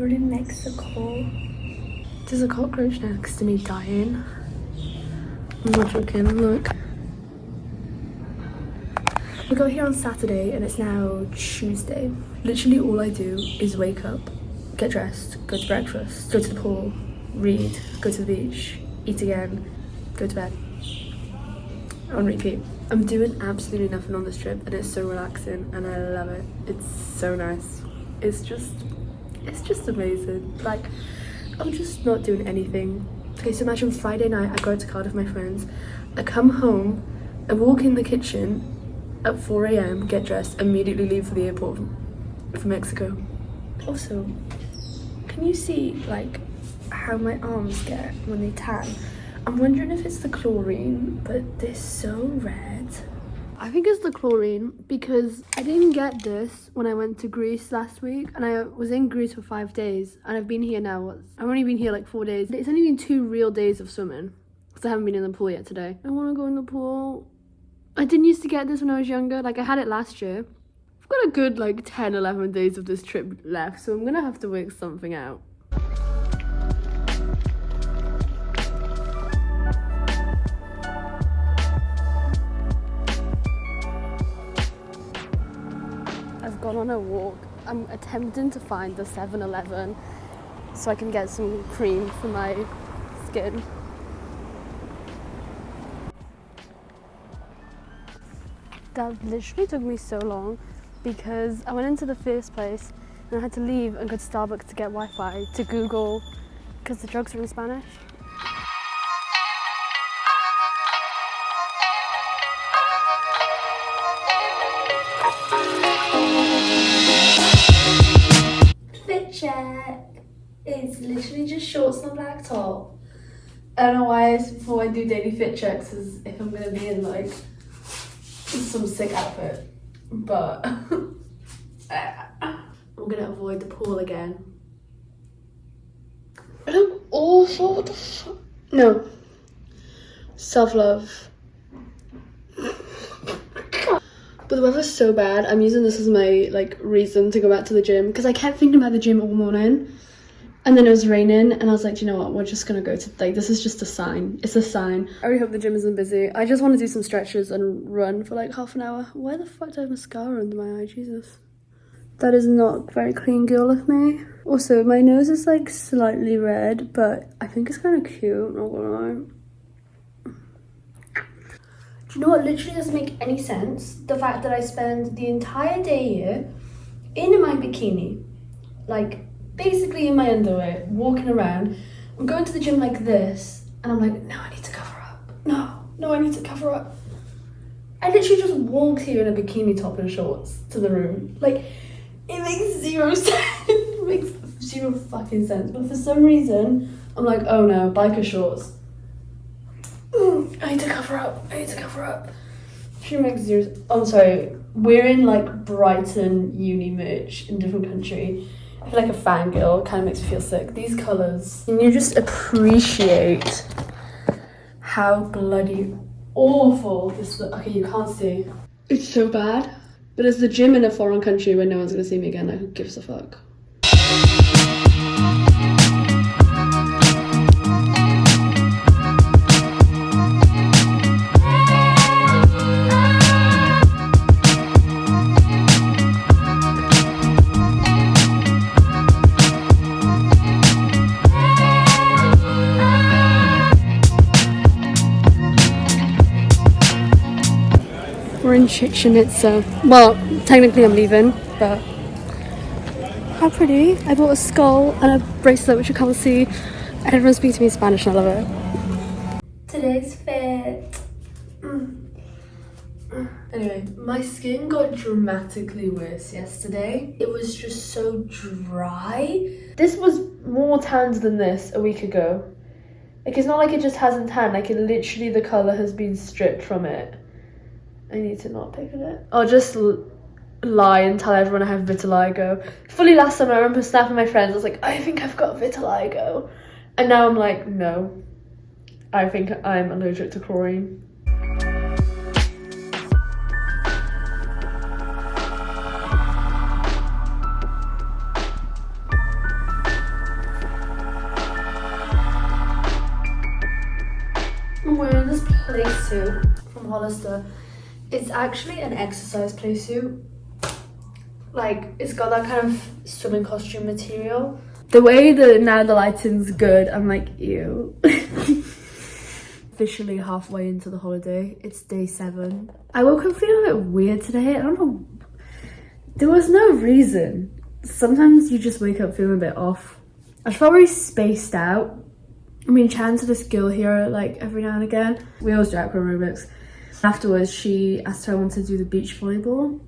We're in Mexico. There's a cockroach next to me dying. I'm not joking, look. We got here on Saturday and it's now Tuesday. Literally all I do is wake up, get dressed, go to breakfast, go to the pool, read, go to the beach, eat again, go to bed. On repeat. I'm doing absolutely nothing on this trip and it's so relaxing and I love it. It's so nice. It's just amazing. Like, I'm just not doing anything. Okay, so imagine Friday night I go out to Cardiff with my friends. I come home, I walk in the kitchen at 4 a.m, get dressed, immediately leave for the airport for Mexico. Also, can you see like how my arms get when they tan? I'm wondering if it's the chlorine, but they're so red. I think it's the chlorine because I didn't get this when I went to Greece last week and I was in Greece for 5 days and I've been here now, I've only been here like 4 days. It's only been 2 real days of swimming because I haven't been in the pool yet today. I want to go in the pool. I didn't used to get this when I was younger, like I had it last year. I've got a good like 10-11 days of this trip left, so I'm gonna have to work something out. I've gone on a walk. I'm attempting to find the 7-Eleven so I can get some cream for my skin. That literally took me so long because I went into the first place and I had to leave and go to Starbucks to get Wi-Fi to Google because the drugs are in Spanish. Fit check. It's literally just shorts and a black top. I don't know why before I do daily fit checks is if I'm gonna be in like some sick outfit, but I'm gonna avoid the pool again. I look awful. What the fuck? No. Self-love. But the weather's so bad. I'm using this as my like reason to go back to the gym because I kept thinking about the gym all morning. And then it was raining and I was like, do you know what, we're just gonna go to, like, this is just a sign. It's a sign. I really hope the gym isn't busy. I just want to do some stretches and run for like half an hour. Why the fuck do I have mascara under my eye? Jesus. That is not very clean girl of me. Also, my nose is like slightly red, but I think it's kind of cute, not gonna lie. Do you know what literally doesn't make any sense? The fact that I spend the entire day here in my bikini, like, basically in my underwear, walking around. I'm going to the gym like this, and I'm like, no, I need to cover up. No, I need to cover up. I literally just walked here in a bikini top and shorts to the room. Like, it makes 0 sense. It makes 0 fucking sense. But for some reason, I'm like, oh no, biker shorts. I need to cover up. She makes 0. I'm sorry, we're in like Brighton uni merch in a different country. I feel like a fangirl, kind of makes me feel sick. These colours, and you just appreciate how bloody awful this looks. Okay, you can't see. It's so bad. But it's the gym in a foreign country where no one's gonna see me again. Like, who gives a fuck? We're in Chichen Itza. Well, technically I'm leaving, but how pretty. I bought a skull and a bracelet which you can't see. And everyone speaks to me in Spanish and I love it. Today's fit. Anyway, my skin got dramatically worse yesterday. It was just so dry. This was more tanned than this a week ago. Like, it's not like it just hasn't tanned, like it literally, the colour has been stripped from it. I need to not pick at it. I'll just lie and tell everyone I have vitiligo. Fully last summer I remember snapping my friends, I was like, I think I've got vitiligo. And now I'm like, no. I think I'm allergic to chlorine. tracksuit from Hollister. It's actually an exercise play suit. Like, it's got that kind of swimming costume material. The way that now the lighting's good, I'm like, ew. Officially halfway into the holiday. It's day 7. I woke up feeling a bit weird today. I don't know. There was no reason. Sometimes you just wake up feeling a bit off. I was probably spaced out. I mean, chatting to this girl here like every now and again. We always do aqua aerobics. Afterwards, she asked if I wanted to do the beach volleyball.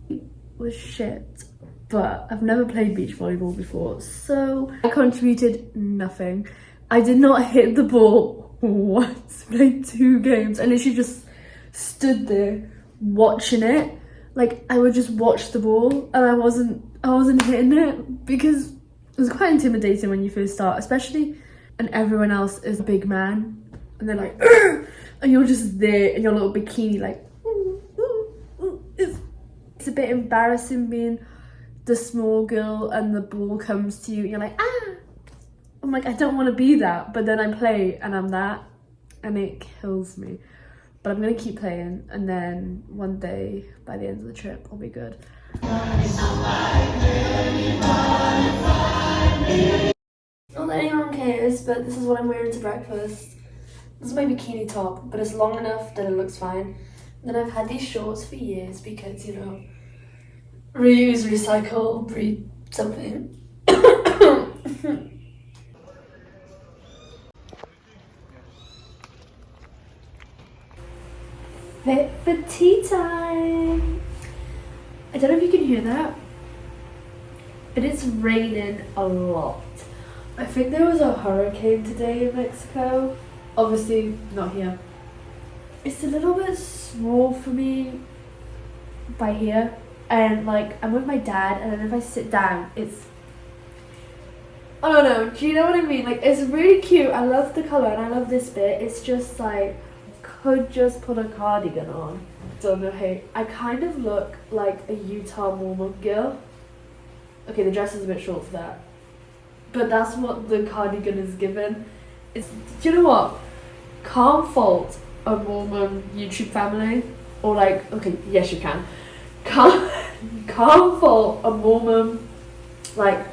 It was shit, but I've never played beach volleyball before, so I contributed nothing. I did not hit the ball once. Played 2 games. I literally just stood there watching it. Like, I would just watch the ball, and I wasn't hitting it, because it was quite intimidating when you first start, especially, and everyone else is a big man, and they're like, "Argh!" And you're just there in your little bikini, like, ooh, ooh, ooh. It's a bit embarrassing being the small girl and the ball comes to you and you're like, ah. I'm like, I don't want to be that, but then I play and I'm that, and it kills me. But I'm gonna keep playing, and then one day by the end of the trip I'll be good. Not that anyone cares, but this is what I'm wearing to breakfast. This is my bikini top, but it's long enough that it looks fine. And then I've had these shorts for years because, you know, reuse, recycle, breed something. Fit for tea time. I don't know if you can hear that, but it's raining a lot. I think there was a hurricane today in Mexico. Obviously not here. It's a little bit small for me by here, and like I'm with my dad, and then if I sit down it's, I don't know, do you know what I mean? Like, it's really cute. I love the colour and I love this bit. It's just like, could just put a cardigan on. Don't know, hey, I kind of look like a Utah warm-up girl. Okay, the dress is a bit short for that, but that's what the cardigan is given. It's, do you know what? Can't fault a Mormon YouTube family, or like, okay, yes you can. Can't fault a Mormon, like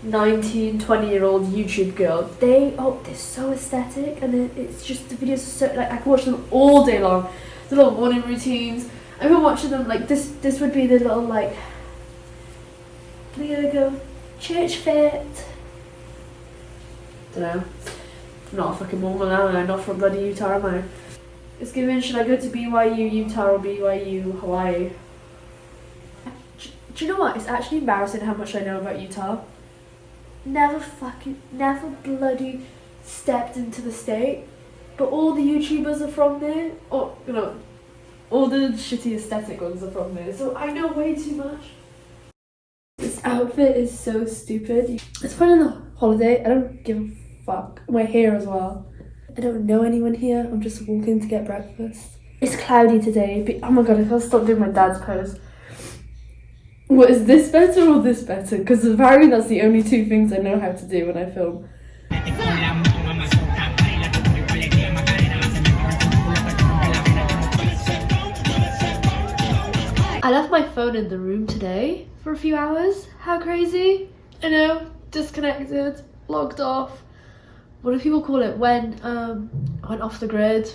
19-20-year-old YouTube girl. They're so aesthetic, and it's just, the videos are so, like, I can watch them all day long. The little morning routines. I've been watching them, like this would be the little, like, I'm gonna go church fit. Don't know. I'm not a fucking Mormon, am I? Not from bloody Utah, am I? It's given, should I go to BYU Utah or BYU Hawaii? Do you know what? It's actually embarrassing how much I know about Utah. Never bloody stepped into the state, but all the YouTubers are from there, or, you know, all the shitty aesthetic ones are from there, so I know way too much. This outfit is so stupid. It's fun on the holiday. I don't give a fuck. My hair as well. I don't know anyone here. I'm just walking to get breakfast. It's cloudy today, but oh my god, I can't stop doing my dad's pose. What, is this better or this better? Because apparently that's the only 2 things I know how to do when I film. I left my phone in the room today for a few hours. How crazy? I know, disconnected, logged off. What do people call it? Went off the grid.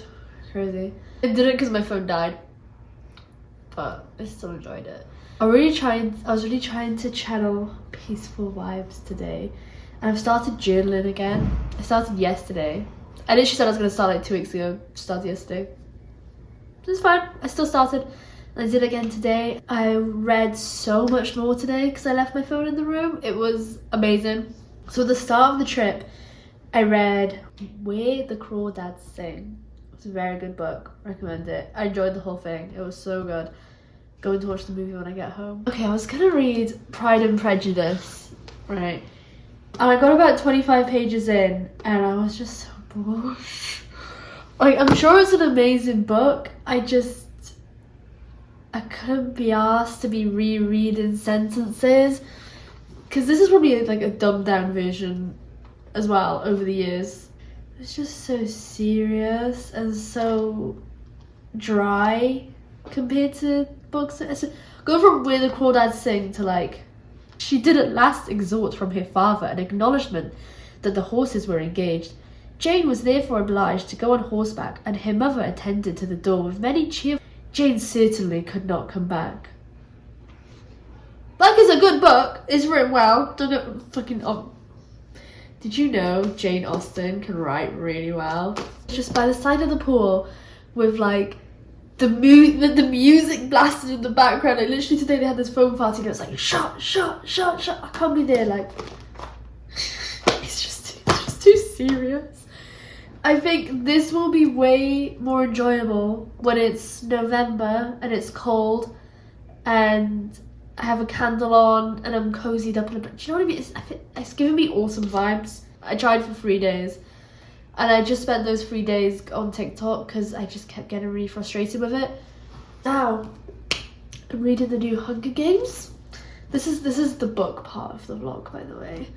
Crazy. I did it because my phone died, but I still enjoyed it. I was really trying to channel peaceful vibes today, and I've started journaling again. I started yesterday. I literally said I was going to start like 2 weeks ago. Started yesterday. It's fine. I still started. I did again today. I read so much more today because I left my phone in the room. It was amazing. So at the start of the trip, I read Where the Crawdads Sing. It's a very good book. Recommend it. I enjoyed the whole thing. It was so good. Going to watch the movie when I get home. Okay, I was gonna read Pride and Prejudice, right? And I got about 25 pages in, and I was just so bored. Like, I'm sure it's an amazing book. I couldn't be asked to be rereading sentences, because this is probably like a dumbed down version as well over the years. It's just so serious and so dry compared to books. Go from Where the Crawdads Sing to like, she did at last extort from her father an acknowledgement that the horses were engaged. Jane was therefore obliged to go on horseback, and her mother attended to the door with many cheerful. Jane certainly could not come back. Like, it's a good book. It's written well. Don't get fucking Did you know Jane Austen can write really well? Just by the side of the pool with like the music blasted in the background. Like literally today they had this phone party and it was like shut. I can't be there. Like it's just too serious. I think this will be way more enjoyable when it's November and it's cold and I have a candle on and I'm cozied up in a bed. Do you know what I mean? It's giving me awesome vibes. I tried for 3 days and I just spent those 3 days on TikTok because I just kept getting really frustrated with it. Now, I'm reading the new Hunger Games. This is the book part of the vlog, by the way.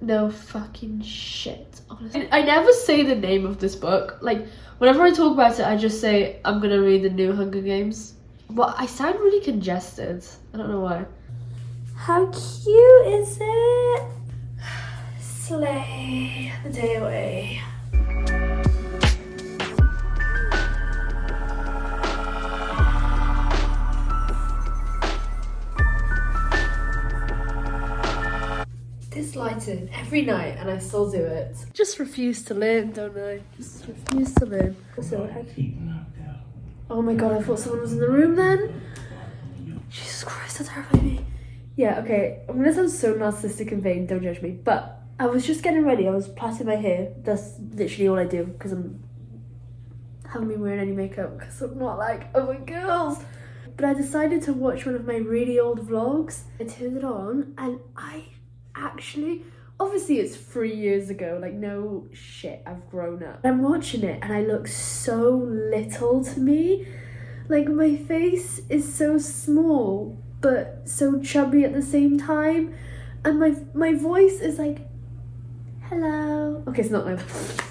No fucking shit, honestly. I never say the name of this book. Like, whenever I talk about it, I just say, I'm gonna read the new Hunger Games. Well, I sound really congested. I don't know why. How cute is it? Slay the day away. This lighting every night and I still do it. Just refuse to learn, don't I? Just refuse to learn. So, oh my god, I thought someone was in the room then. Jesus Christ, that terrified me. Yeah, okay, I'm gonna sound so narcissistic and vain, don't judge me. But I was just getting ready, I was plaiting my hair. That's literally all I do because I haven't been wearing any makeup because I'm not like other girls. But I decided to watch one of my really old vlogs. I turned it on and I actually, obviously it's 3 years ago, like no shit, I've grown up. I'm watching it and I look so little to me. Like my face is so small but so chubby at the same time, and my voice is like, hello. Okay, it's not like that.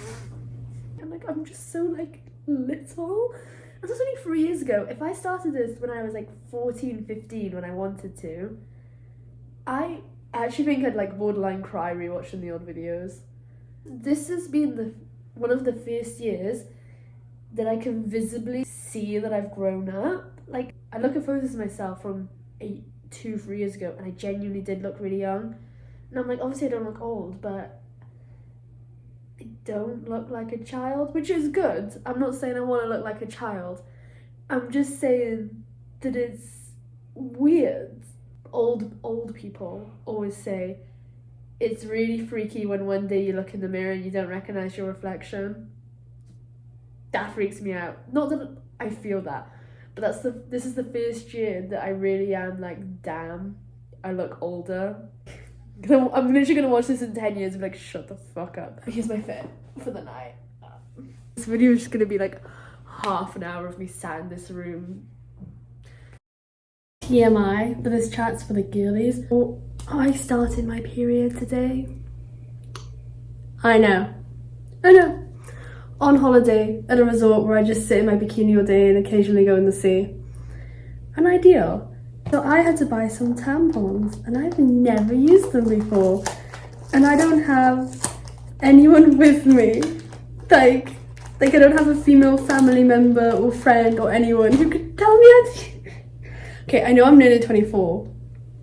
And like I'm just so like little. And that's only 3 years ago. If I started this when I was like 14, 15 when I wanted to, I actually think I'd like borderline cry rewatching the old videos. This has been one of the first years that I can visibly see that I've grown up. Like I look at photos of myself from 3 years ago and I genuinely did look really young. And I'm like, obviously I don't look old, but I don't look like a child, which is good. I'm not saying I want to look like a child. I'm just saying that it's weird. Old people always say it's really freaky when one day you look in the mirror and you don't recognize your reflection. That freaks me out. Not that I feel that, but this is the first year that I really am like, damn, I look older. I'm literally gonna watch this in 10 years and be like, shut the fuck up. Here's my fit for the night. This video is just gonna be like half an hour of me sat in this room. TMI, but this chat's for the girlies. Oh, I started my period today. I know. On holiday at a resort where I just sit in my bikini all day and occasionally go in the sea. An ideal. So I had to buy some tampons and I've never used them before. And I don't have anyone with me. Like I don't have a female family member or friend or anyone who could tell me how to. Okay, I know I'm nearly 24.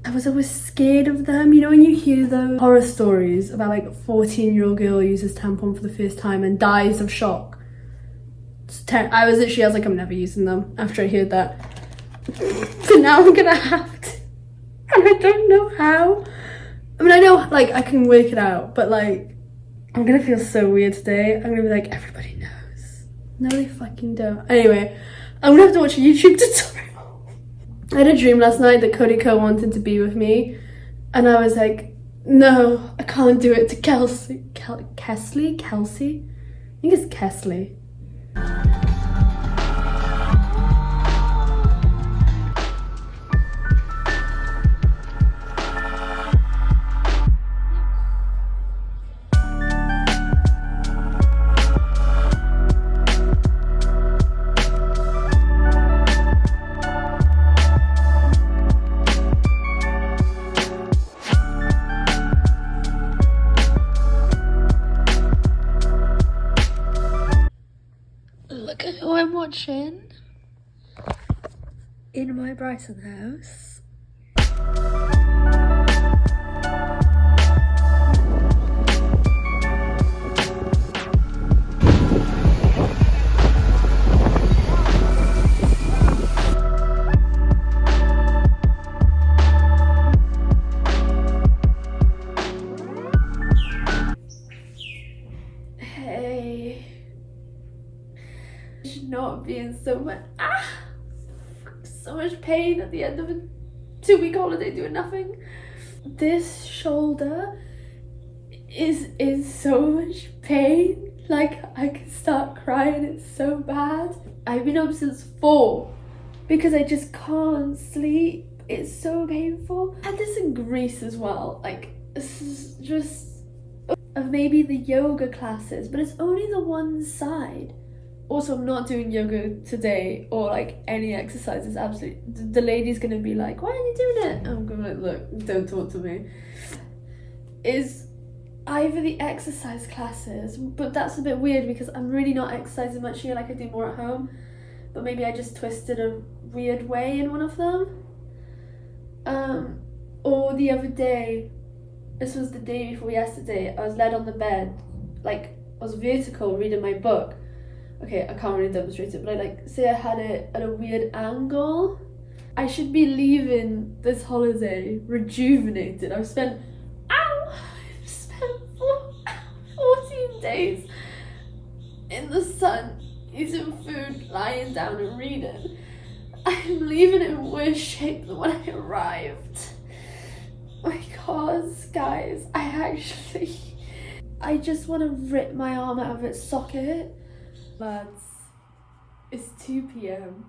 I was always scared of them. You know when you hear those horror stories about like a 14-year-old girl uses tampon for the first time and dies of shock? I was like, I'm never using them after I heard that. But now I'm gonna have to. And I don't know how. I mean, I know like I can work it out, but like I'm gonna feel so weird today. I'm gonna be like, everybody knows. No, they fucking don't. Anyway, I'm gonna have to watch a YouTube tutorial. I had a dream last night that Cody Co wanted to be with me, and I was like, no, I can't do it to Kelsey. Kelsey? I think it's Kesley. kitchen in my Brighton house. Hey, should not be in so much pain at the end of a 2-week holiday doing nothing. This shoulder is in so much pain, like I can start crying, it's so bad. I've been up since 4 because I just can't sleep. It's so painful. I had this in Greece as well, like this is just of maybe the yoga classes, but it's only the one side. Also, I'm not doing yoga today or like any exercises. Absolutely, the lady's gonna be like, "Why are you doing it?" I'm gonna be like, "Look, don't talk to me." Is either the exercise classes, but that's a bit weird because I'm really not exercising much here. Like I do more at home, but maybe I just twisted a weird way in one of them. Or the other day, this was the day before yesterday, I was laid on the bed, like I was vertical reading my book. Okay, I can't really demonstrate it, but I like say I had it at a weird angle. I should be leaving this holiday rejuvenated. I've spent 14 days in the sun, eating food, lying down and reading. I'm leaving in worse shape than when I arrived. Because, guys, I just want to rip my arm out of its socket. Lads, it's 2 p.m.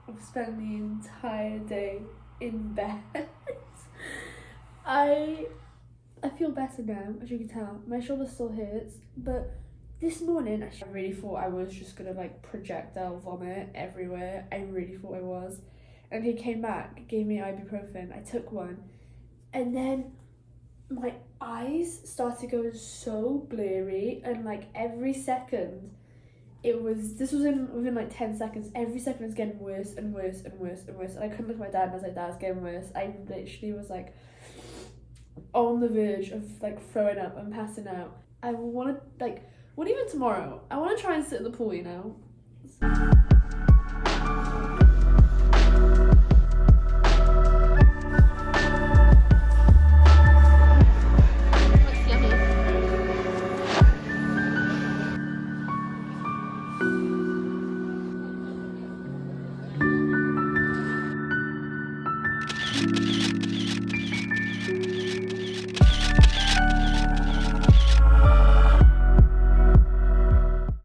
I've spent the entire day in bed. I feel better now, as you can tell. My shoulder still hurts, but this morning I really thought I was just gonna like projectile vomit everywhere. I really thought I was. And he came back, gave me ibuprofen. I took one, and then my eyes started going so blurry, and like every second this was within like 10 seconds, every second was getting worse and worse and worse and worse, and I couldn't look at my dad and I was like, "Dad's getting worse." I literally was like on the verge of like throwing up and passing out. I want to like, what even tomorrow? I want to try and sit at the pool, you know?